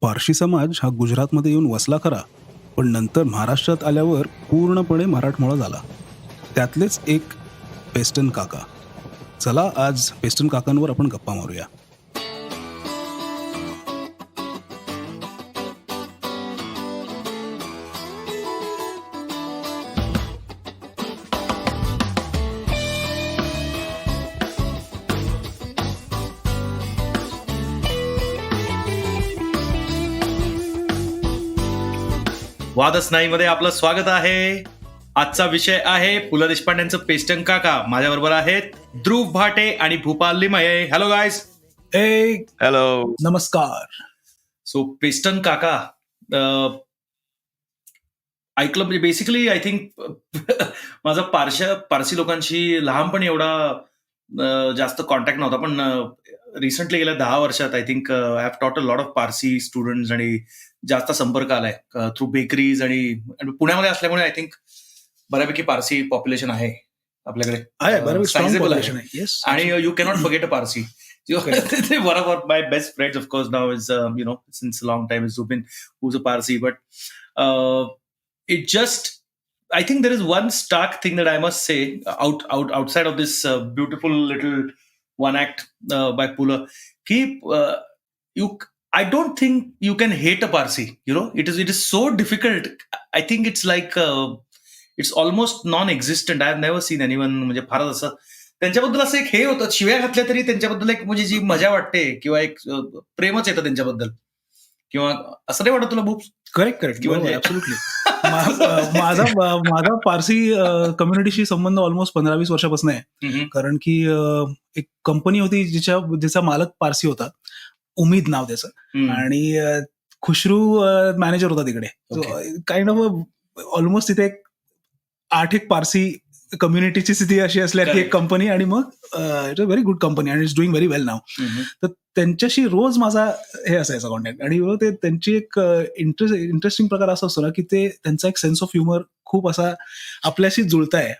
पारशी समाज हा गुजरातमध्ये येऊन वसला खरा, पण नंतर महाराष्ट्रात आल्यावर पूर्णपणे मराठमोळा झाला. त्यातलेच एक पेस्टन काका. चला आज पेस्टन काकांवर आपण गप्पा मारूया. वादच नाही मध्ये आपलं स्वागत आहे. आजचा विषय आहे पु ल देशपांडेंचं पेस्टन काका. माझ्याबरोबर आहेत ध्रुव भाटे आणि Bhupal Limaye. Hello guys. Hello. नमस्कार. सो पेस्टन काका ऐकलं म्हणजे बेसिकली आय थिंक माझा पारसी लोकांशी लहानपणी एवढा जास्त कॉन्टॅक्ट नव्हता, पण रिसेंटली गेल्या 10 वर्षात I think I have taught a lot of Parsi students आणि जास्त संपर्क आलाय थ्रू बेकरीज आणि पुण्यामध्ये असल्यामुळे आय थिंक बऱ्यापैकी पारसी पॉप्युलेशन आहे आपल्याकडे. सायझेबल आहे आणि you cannot forget a Parsi. one of my best friends, of course, now is since a long time is Zubin, who's a Parsee. But it just, I think there is one stark thing that I must say outside of this beautiful little one act by Pula. I don't think you can hate a Parsee. It is so difficult. I think it's like it's almost non-existent. I have never seen anyone म्हणजे फारच असं त्यांच्याबद्दल असं एक हे होतं, शिव्या घातल्या तरी त्यांच्याबद्दल एक म्हणजे जी मजा वाटते किंवा एक प्रेमच येतं त्यांच्याबद्दल, किंवा असं नाही वाटत तुला? भूप करेक्ट. ऍब्सोल्युटली. माझा पारसी कम्युनिटीशी संबंध ऑलमोस्ट 15-20 वर्षापासून आहे. कारण की एक कंपनी होती जिचा मालक पारसी होता, उमेद नाव त्याचं, आणि खुशरू मॅनेजर होता तिकडे. काइंड ऑफ ऑलमोस्ट तिथे 8 पारसी कम्युनिटीची स्थिती अशी असल्याची एक कंपनी, आणि मग it's a very good company and it's doing very well now. तर त्यांच्याशी रोज माझा हे असायचा कॉन्टॅक्ट. आणि ते त्यांची एक इंटरेस्टिंग प्रकार असा असतो ना, की ते त्यांचा एक सेन्स ऑफ ह्युमर खूप असा आपल्याशी जुळताय,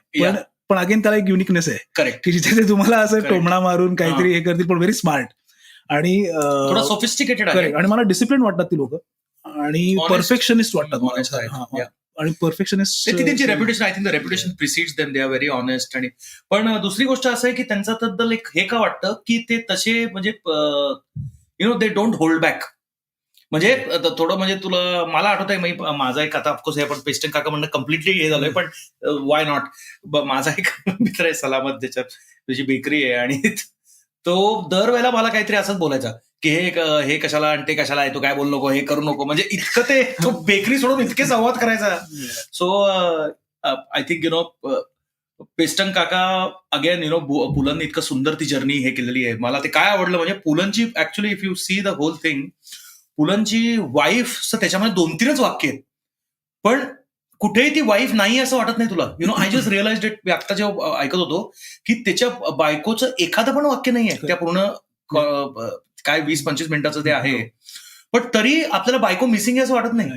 पण अगेन त्याला एक युनिकनेस आहे की जिथे ते तुम्हाला असं टोमणा मारून काहीतरी हे करतील, पण व्हेरी स्मार्ट आणि सोफिस्टिकेटेड. आणि मला डिसिप्लिन वाटतात ती लोक, आणि परफेक्शनिस्ट वाटतात मला. आणि परफेक्शनिस्ट त्यांची reputation, I think the reputation precedes them. They are very honest. आणि पण दुसरी गोष्ट असं आहे की त्यांच्याबद्दल एक हे का वाटतं की ते तसे म्हणजे दे डोंट होल्ड बॅक. म्हणजे थोडं म्हणजे तुला मला आठवत आहे, माझा एक आता ऑफकोर्स हे आपण पेस्टन काका म्हणणं कम्प्लिटली हे झालंय, पण वाय नॉट. माझा एक मित्र आहे सलामत, त्याच्यात त्याची बेकरी आहे, आणि तो दरवेळेला मला काहीतरी असंच बोलायचा की हे कशाला आणि ते कशाला आहे, तू काय बोलू नको, हे करू नको. म्हणजे इतकं तो बेकरी सोडून इतके संवाद करायचा. सो आय थिंक पेस्टन काका अगेन पुलंनी इतकं सुंदर ती जर्नी हे केलेली आहे. मला ते काय आवडलं म्हणजे पुलंची actually if you see the whole thing, पुलंची वाईफ त्याच्यामध्ये 2-3च वाक्य आहेत, पण कुठेही ती वाईफ नाही असं वाटत नाही तुला. I just realised it. मी आता जेव्हा ऐकत होतो की त्याच्या बायकोचं एखादं पण वाक्य नाही आहे त्या पूर्ण काय 20-25 मिनिटाचं ते आहे, पण तरी आपल्याला बायको मिसिंग आहे असं वाटत नाही.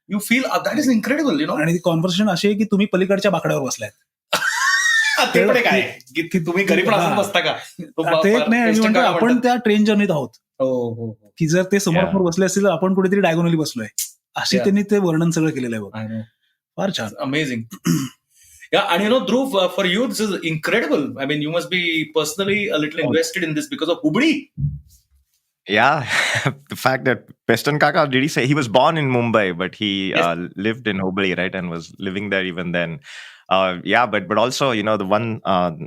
You feel that is incredible. आणि ती कॉन्व्हर्सेशन अशी आहे की तुम्ही पलीकडच्या बाकड्यावर बसलाय. ते पण काय की तुम्ही घरी पण असं बसता का? ते एक नाही, आपण त्या ट्रेन जर्नीत आहोत की जर ते समोर बसले असतील तर आपण कुठेतरी डायगोनली बसलोय, अशी त्यांनी ते वर्णन सगळं केलेलं आहे. फार छान, amazing. And Dhruv, for you this is incredible. I mean, you must be personally a little invested in this because of Hubli. Yeah, the fact that Peston Kaka, did he say he was born in Mumbai, but he lived in Hubli, right, and was living there even then. But also, the one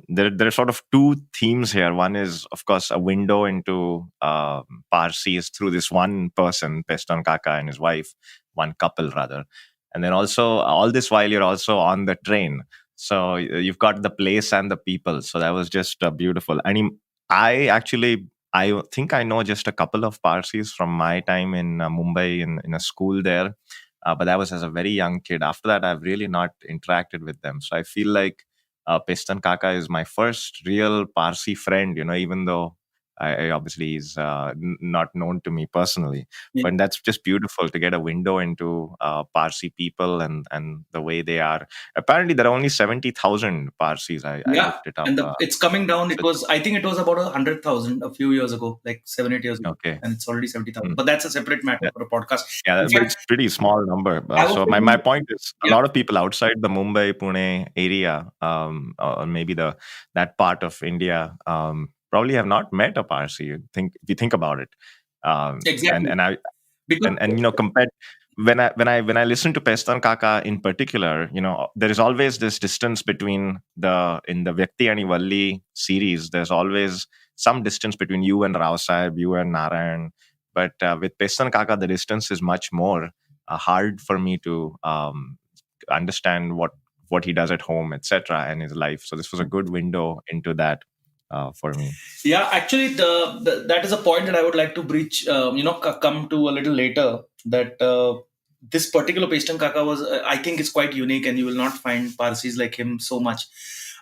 there are sort of two themes here. One is, of course, a window into Parsees through this one person, Peston Kaka, and his wife, one couple rather. And then also, all this while you're also on the train. So you've got the place and the people. So that was just beautiful. And I think I know just a couple of Parsees from my time in Mumbai in a school there. But that was as a very young kid. After that, I've really not interacted with them. So I feel like Peston Kaka is my first real Parsee friend, even though I obviously he's not known to me personally, Yeah. but that's just beautiful to get a window into Parsee people and the way they are. Apparently, there are only 70,000 Parsees. I Yeah, looked it up. and it's coming down. So I think it was about 100,000 a few years ago, like 7-8 years ago, okay. and it's already 70,000. Hmm. But that's a separate matter Yeah, for a podcast. yeah, In but fact, it's pretty small number. I was So my thinking, point is, a yeah, lot of people outside the Mumbai Pune area, or maybe that part of India, probably have not met a Parsee. If you think about it, exactly. and I Because and compared, when I listen to Peston Kaka in particular, there is always this distance between in the Vyakti and Valli series. There's always some distance between you and Rao Sahib, you and Narayan. But with Peston Kaka, the distance is much more hard for me to understand what he does at home, etc., and his life. So this was a good window into that for me. yeah, actually, that is a point that I would like to breach. Come to a little later. That this particular Peston Kaka was, I think, it's quite unique, and you will not find Parsees like him so much.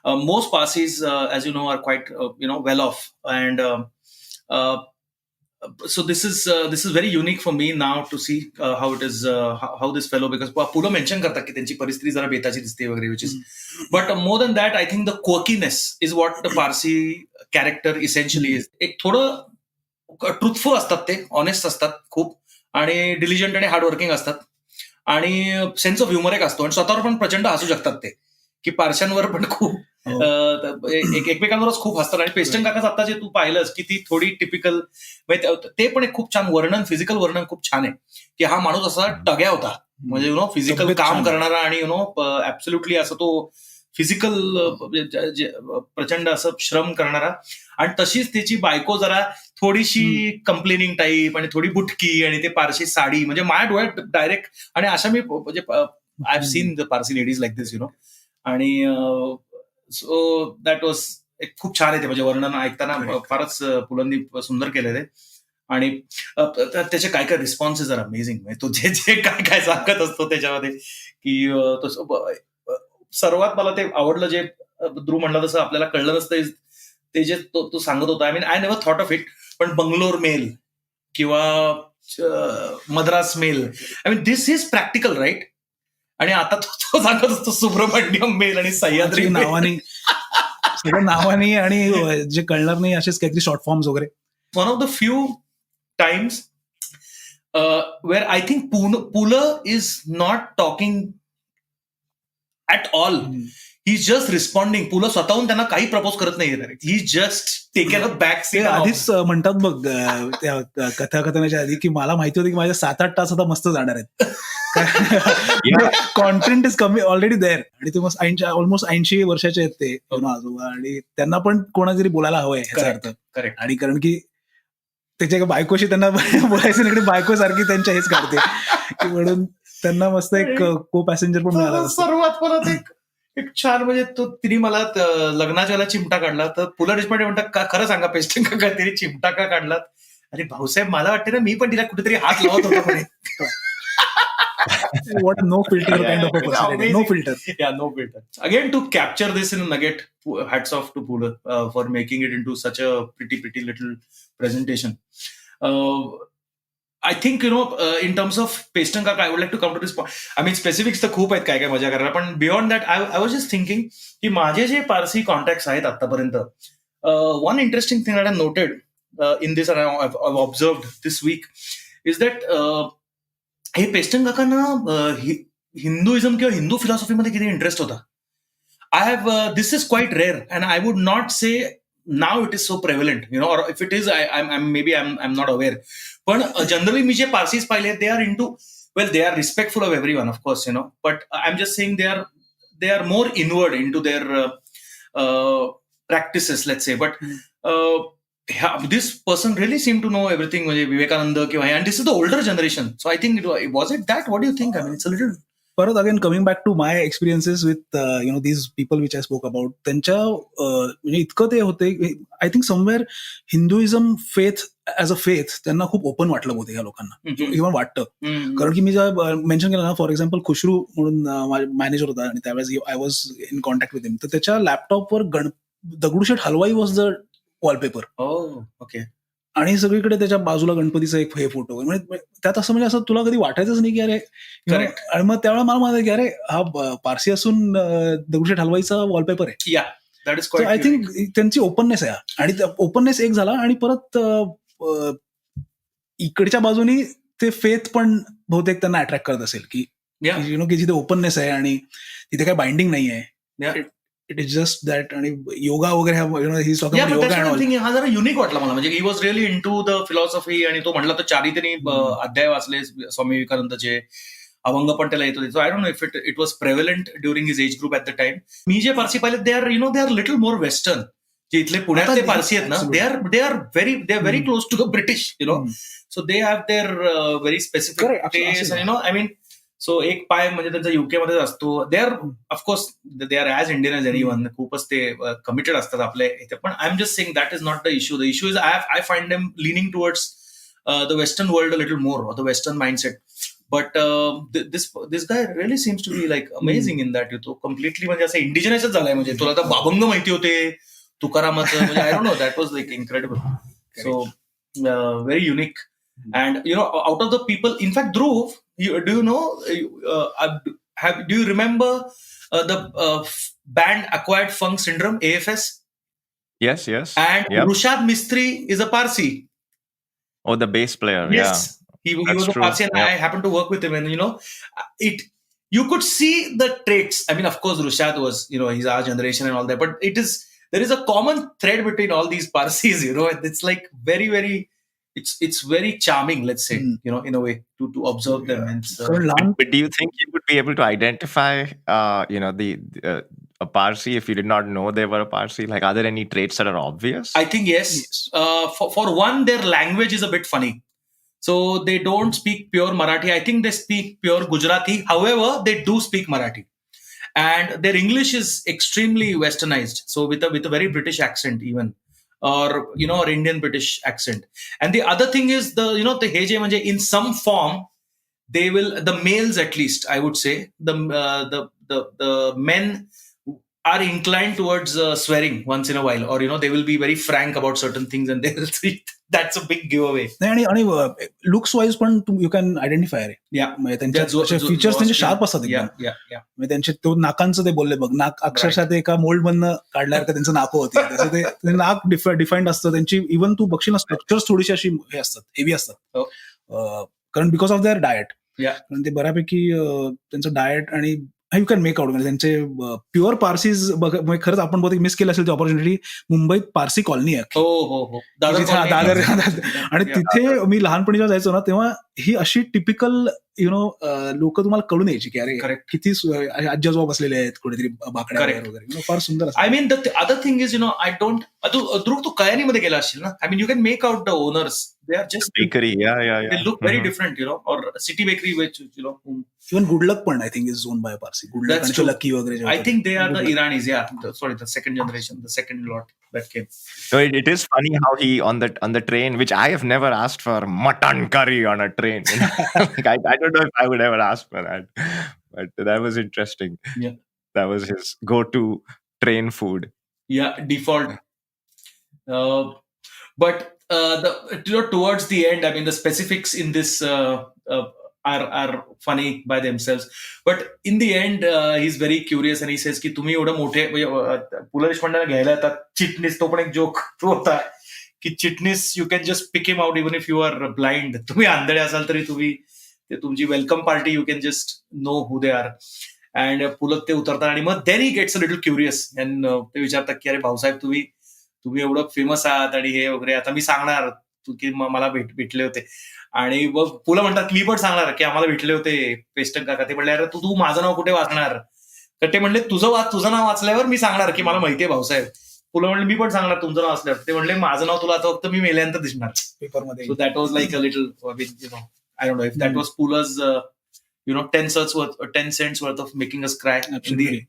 Most Parsees, as you know, are quite well off, and uh, so this is very unique for me now to see how it is how this fellow, because पुढं mention करतात की त्यांची परिस्थिती जरा बेताची दिसते वगैरे, which is, but more than that, I think the quirkiness is what the Parsee character essentially is. एक थोडं ट्रुथफुल असतात, ते ऑनेस्ट असतात खूप, आणि डिलिजंट आणि हार्डवर्किंग असतात, आणि सेन्स ऑफ ह्युमर एक असतो, आणि स्वतःवर पण प्रचंड हसू शकतात ते, की पारशांवर पण खूप एकमेकांवरच खूप हसतात. आणि पेस्टन काकाच आता जे तू पाहिलंस की ती थोडी टिपिकल, ते पण एक खूप छान वर्णन, फिजिकल वर्णन खूप छान आहे, की हा माणूस असा टग्या होता, म्हणजे फिजिकल काम करणारा, आणि ऍब्सोल्युटली असं तो फिजिकल प्रचंड असं श्रम करणारा. आणि तशीच त्याची बायको जरा थोडीशी कंप्लेनिंग टाईप, आणि थोडी बुटकी, आणि ते पारशी साडी, म्हणजे माझ्या डोळ्यात डायरेक्ट. आणि अशा मी म्हणजे I have seen the Parsi ladies like this, आणि सो दॅट वॉज एक खूप छान आहे ते, म्हणजे वर्णन ऐकताना फारच पुलंनी सुंदर केलं ते. आणि त्याचे काय काय रिस्पॉन्सेस आर अमेझिंग. तो जे काय सांगत असतो त्याच्यामध्ये, की सर्वात मला ते आवडलं, जे ध्रुव म्हणलं तसं आपल्याला कळलं नसतं ते जे तो सांगत होता. I never thought of it, पण बंगलोर मेल किंवा Madras Mail, this is practical, right? आणि आता तो सांगत असतो सुब्रमण्यम मेल आणि सह्याद्री नावाने, सगळं नावाने, आणि जे कळणार नाही असेच काहीतरी शॉर्ट फॉर्म्स वगैरे. One of the few times where I think Pula is not talking at all, he just responding. Pula स्वतःहून त्यांना काही प्रपोज करत नाही, he just taken a back seat. आधीच म्हणतात बघ त्या कथाकथनाच्या आधी, की मला माहिती होती की माझ्या 7-8 तास आता मस्त जाणार आहेत. कॉन्टेंट इज कमी ऑलरेडी देअर, आणि ते मस्त ऑलमोस्ट 80 वर्षाचे आहेत ते आजोबा, आणि त्यांना पण कोणातरी बोलायला हवंय ह्याचा अर्थ. करेक्ट. आणि कारण की त्याच्या बायकोशी त्यांना बोलायचं नाही, बायको सारखी त्यांच्या हेच काढते, म्हणून त्यांना मस्त एक को पॅसेंजर पण मिळाला. सर्वात परत एक छान, म्हणजे तो तिने मला लग्नाच्या वेळेला चिमटा काढला, तर पु ल देशपांडे म्हणतात, खरं सांगा पेस्टन काका, तिने चिमटा का काढला? अरे भाऊसाहेब, मला वाटते ना, मी पण तिला कुठेतरी हात लावत होतो म्हणे. What no filter kind of a personality. No filter. Yeah, no filter. Again, to capture this in a nugget, hats off to Pula for making it into such a pretty little presentation. I think, in terms of Peston Kaka, I would like to come to this point. Specifics तर खूप आहेत, काय मजा करायला, पण beyond that I was just thinking की माझे जे पारसी कॉन्टॅक्ट्स आहेत आतापर्यंत, one interesting thing that I noted in this, I have observed this week, is that हे पेस्टन काकांना हिंदुइझम किंवा हिंदू फिलॉसॉफीमध्ये किती इंटरेस्ट होता. This is quite rare, and I would not say now it is so prevalent, or if it is, I'm not aware. पण generally मी जे Parsis पाहिले, they are into, well, they are respectful of everyone, of course, but I'm just saying they are more inward into their practices, let's say. But this person really seemed to know everything, म्हणजे विवेकानंद किंवा, and this is the older generation, so I think was it that? What do you think? It's a little. परत again coming back to my experiences with these people which I spoke about, त्यांच्या म्हणजे इतकं ते होते, I think somewhere Hinduism faith as a faith त्यांना खूप open वाटलं होतं या लोकांना, इव्हन वाटतं. कारण की मी जेव्हा मेन्शन केलं ना, फॉर एक्झाम्पल खुशरू म्हणून मॅनेजर होता, आणि त्यावेळेस I was in contact with him, तर त्याच्या लॅपटॉपवर Dagdusheth Halwai was the wallpaper. Okay. आणि सगळीकडे त्याच्या बाजूला गणपतीचा एक हे फोटो, म्हणजे त्यात असं म्हणजे असं तुला कधी वाटायचंच नाही की अरे Correct. आणि मग त्यावेळेला मला म्हणाले की अरे हा पारसी असून दगडूशेठ हलवाईचा वॉलपेपर आहे. या that is so quite I think त्यांची ओपननेस आहे आणि ओपननेस एक झाला आणि परत इकडच्या बाजूनी ते फेथ पण बहुतेक त्यांना अट्रॅक्ट करत असेल की की जिथे ओपननेस आहे आणि तिथे काही बाइंडिंग नाही आहे. It is just that. आणि योगा वगैरे हा जरा युनिक वाटला मला, म्हणजे he was really into the philosophy. आणि तो म्हणला तर 4 त्यांनी अध्याय वाचले स्वामी विवेकानंदचे, अभंग पण त्याला येतो. So I don't know if it was prevalent during his age group at the time. मी जे पारसी पाहिले they are little more western. जे इथले पुण्यातले पारसी आहेत ना, they are very close to the British, so they have their very specific taste. I mean so एक पाय म्हणजे त्यांचा युके मध्ये असतो. They are of course they are as Indian as anyone. खूपच ते कमिटेड असतात आपल्या इथे. पण I am just saying that is not the issue. The issue is I find them leaning towards the western world a little more, or the western mindset. But this guy really seems to be like amazing in that. तो completely म्हणजे असं इंडिजिनसच झालाय. म्हणजे तुला तर अभंग माहिती होते तुकारामाचं, म्हणजे आय don't no, that was like incredible. So very unique. And out of the people, in fact, Dhruv, do you know? Do you remember the band Acquired Funk Syndrome, AFS? Yes. And Rushad Mistry is a Parsee. Oh, the bass player. Yes, Yeah, he was a Parsee, and I happened to work with him, and you could see the traits. I mean, of course, Rushad was, he's our generation and all that, but there is a common thread between all these Parsees. It's like very, very. It's very charming, let's say, in a way, to observe them. And but do you think you would be able to identify, a Parsee if you did not know they were a Parsee? Like, are there any traits that are obvious? I think yes. For one, their language is a bit funny. So they don't speak pure Marathi. I think they speak pure Gujarati. However, they do speak Marathi, and their English is extremely westernized. So with a very British accent, even. Or or Indian British accent. And the other thing is the heje manje in some form they will, the males at least, I would say, the men are inclined towards swearing once in a while, or they will be very frank about certain things, and they will see that's a big giveaway. आणि looks wise पण you can identify रे. त्यांच्या features त्यांचे sharp असतात एकदम. म्हणजे त्यांचे तो नाकांचं ते बोलले बघ, नाक अक्षरशः ते एका मोल्ड मधनं काढल्यासारखं त्यांचं नाक होती. त्याचं ते नाक डिफाईन्ड असतं. त्यांची इव्हन तू बघशील ना, स्ट्रक्चर्स थोडीशी अशी हे असतात, हेवी असतात, कारण बिकॉज ऑफ देअर डाएट. कारण ते बऱ्यापैकी त्यांचं डाएट आणि यू कॅन मेक आउट. म्हणजे त्यांचे प्युअर पारसीज खरंच आपण बहुतेक मिस केलं असेल ती ऑपॉर्च्युनिटी. मुंबईत पारसी कॉलनी आहे, दादर. आणि तिथे मी लहानपणी जेव्हा जायचो ना, तेव्हा ही अशी टिपिकल लोक तुम्हाला कळून यायची की अरे किती आजी आजोबा बसलेले आहेत कुठेतरी बाकड्यावर वगैरे. फार सुंदर. I mean the other thing is I don't. तू कयानीमध्ये गेला असशील ना. I mean you can make out the owners. They are just bakery. Yeah. They look very different, or City Bakery, which even Good Luck Pan, I think, is owned by a Parsi. Good Luck and Lucky वगैरे. I think they are the Iranis. Yeah, the second generation, the second lot that came. So it is funny how he on the train, which I have never asked for mutton curry on a train. Like, I don't know if I would ever ask for that, but that was interesting. Yeah, that was his go-to train food. Yeah, default. But towards the end, I mean, the specifics in this are funny by themselves. But in the end, he's very curious and he says की तुम्ही एवढं मोठे, पु ल देशपांडेला घ्यायला येतात. चिटणीस, तो पण एक जोक होता की Chitnis, you can just pick him out even if you are blind. तुम्ही आंधळे असाल तरी तुमची welcome party, you can just know who they are. And पुलत ते उतरतात आणि मग then he gets a little curious and ते विचारतात की अरे भाऊसाहेब, तुम्ही एवढं फेमस आहात आणि हे वगैरे, आता मी सांगणार की मला भेटले होते. आणि मग पुला म्हणतात मी पण सांगणार की आम्हाला भेटले होते पेस्टन काका. ते म्हणले अरे तू माझं नाव कुठे वाचणार? तर ते म्हणले तुझं नाव वाचल्यावर मी सांगणार की मला माहितीये भाऊसाहेब. पुला म्हणले मी पण सांगणार तुमचं नाव असल्यावर. ते म्हणले माझं नाव तुला आता फक्त मी मेल्यानंतर दिसणार पेपरमध्ये. So that was like a little, I don't know if that was Pula's 10 cents worth of making us cry. Absolutely.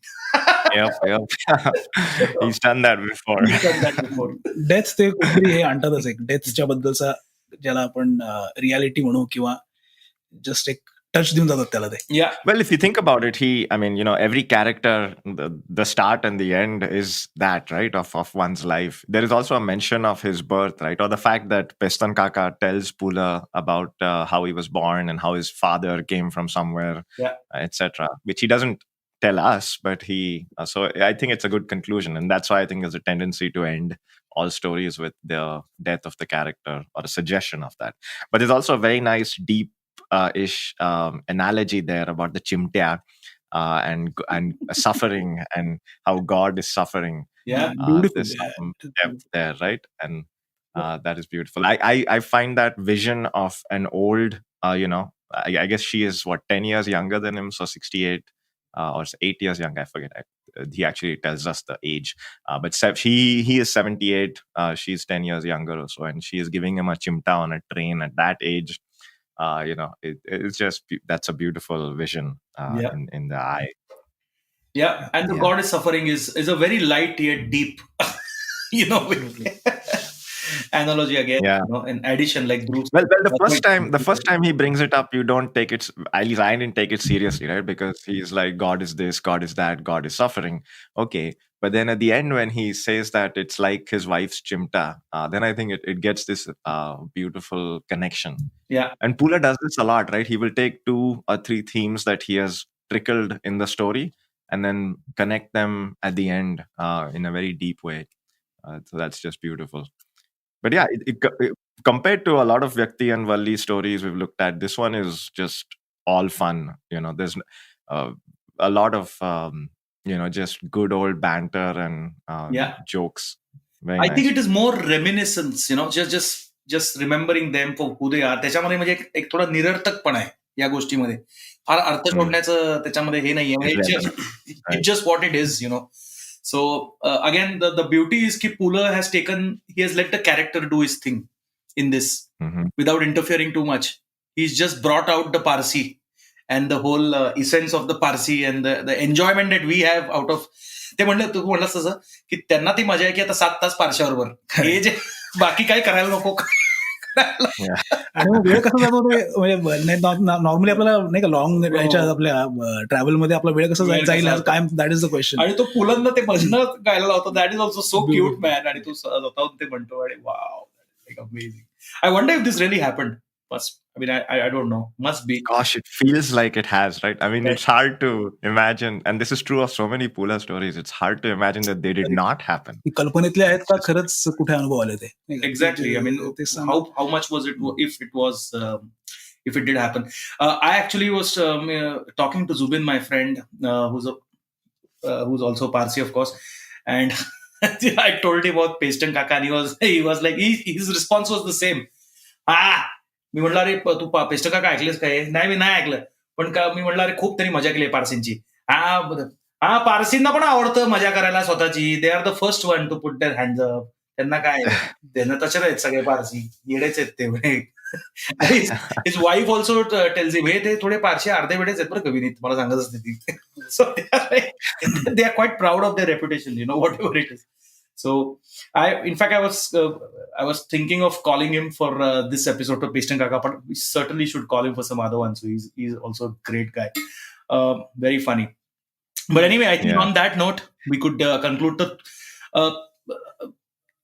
Yep. He's done that before. Death ते कुठेतरी हे आणतातच एक डेथच्या बद्दलचा, ज्याला आपण रियालिटी म्हणू किंवा जस्ट एक टच देऊन जातात त्याला ते. Yeah. Well, if you think about it, every character, the start and the end is that, right, of one's life. There is also a mention of his birth, right, or the fact that Peston Kaka tells Pula about how he was born and how his father came from somewhere, Yeah. etc., which he doesn't tell us, but so I think it's a good conclusion, and that's why I think there's a tendency to end all stories with the death of the character or a suggestion of that. But there's also a very nice, deep ish analogy there about the chimtia and suffering and how God is suffering. Yeah. Beautiful. This depth there, right? And that is beautiful. I find that vision of an old, I guess she is 10 years younger than him, so 68 or 8 years younger. I forget. He actually tells us the age, but he is 78. She's 10 years younger or so, and she is giving him a chimta on a train at that age. It's just that's a beautiful vision Yeah. in the eye. Yeah, and the Yeah. God is suffering is a very light yet deep, analogy again. Yeah. In addition, like Bruce. Well, the first time he brings it up, you don't take it. At least I didn't take it seriously, right? Because he's like, God is this, God is that, God is suffering. Okay, but then at the end, when he says that it's like his wife's chimta, then I think it gets this beautiful connection. Yeah. And Pula does this a lot, right? He will take 2 or 3 themes that he has trickled in the story and then connect them at the end in a very deep way. So that's just beautiful. But yeah, compared to a lot of Vyakti and Valli stories we've looked at, this one is just all fun. There's a lot of just good old banter and Yeah. jokes. Very I nice. think it is more reminiscence, just remembering them for who they are. त्याच्यामध्ये म्हणजे एक थोडा निरर्थकपणा आहे या गोष्टीमध्ये. फार अर्थ शोधण्याचं त्याच्यामध्ये हे नाहीये. It's just what it is, So again, the beauty is कि Pula he has let the character do his thing in this without interfering too much. He's just brought out the Parsee and the whole essence of the Parsee and the enjoyment that we have out of. ते म्हणलं तू म्हणलंस तसं की त्यांना ती मजा आहे की आता 7 तास पारशाबरोबर हे जे बाकी काय करायला नको. आणि मग वेळ कसा जातो म्हणजे नॉर्मली आपल्याला नाही का लॉंग याच्या आपल्या ट्रॅव्हल मध्ये आपला वेळ कसा जाईल काय दॅट इज द क्वेश्चन. आणि तो पुलंना ते भजनं गायला लावतो. That is also so cute man. आणि तो स्वतःहून ते म्हणतो आणि wow, like amazing. I wonder if this really happened. I don't know. Must be. Gosh, it feels like it has, right? I mean, it's hard to imagine, and this is true of so many Pula stories. It's hard to imagine that they did not happen. कल्पनेतले आहेत का खरंच कुठे अनुभव आले ते. Exactly. I mean, how much was it if it did happen? I actually was talking to Zubin, my friend, who's also Parsee, of course, and I told him about Peston Kaka, and he was like, his response was the same. मी म्हटलं अरे तू पेस्टन काका ऐकलेस काय? नाही मी नाही ऐकलं. पण मी म्हटलं अरे खूप त्यांनी मजा केली पारसींची. पारसींना पण आवडतं मजा करायला स्वतःची. They are the first one to put their hands up. त्यांना काय त्यांना तसेच आहेत सगळे पारसी, येडेच आहेत ते. His wife also tells him, हे ते थोडे पारशी अर्धे वेळेच आहेत बरं का विनीत, मला सांगत असते ती. So they are quite proud of their reputation, whatever it is. So I was thinking of calling him for this episode of Peston Kaka, but we certainly should call him for some other one. So he's also a great guy, very funny. But anyway, I think on that note we could conclude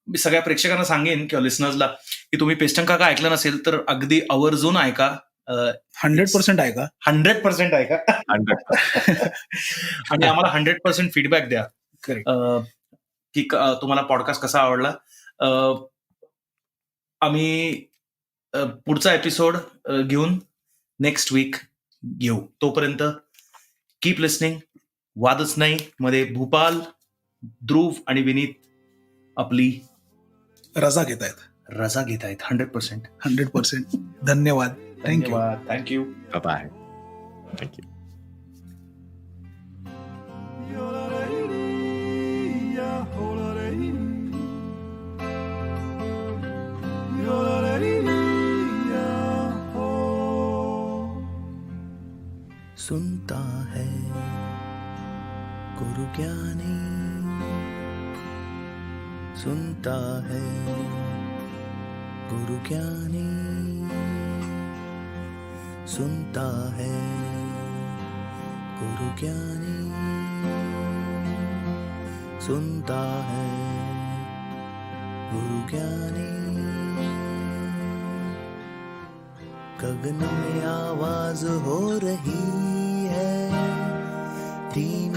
मी सगळ्या प्रेक्षकांना सांगेन किंवा लिसनर्सला की तुम्ही पेस्टन काका ऐकलं नसेल तर अगदी आवर्जून ऐका. 100% ऐका. 100% ऐका. आणि आम्हाला 100% फीडबॅक द्या की तुम्हाला पॉडकास्ट कसा आवडला. आम्ही पुढचा एपिसोड घेऊन नेक्स्ट वीक घेऊ. तोपर्यंत कीप लिसनिंग. वादच नाही मध्ये भूपाल, ध्रुव आणि विनीत आपली रजा घेत आहेत. 100%. धन्यवाद. थँक्यू. Bye-bye. Thank you. सुनता है गुरु ज्ञानी, सुनता है गुरु ज्ञानी, सुनता है गुरु ज्ञानी सुनता है गुरु ज्ञानी गगन में आवाज हो रही है धीमी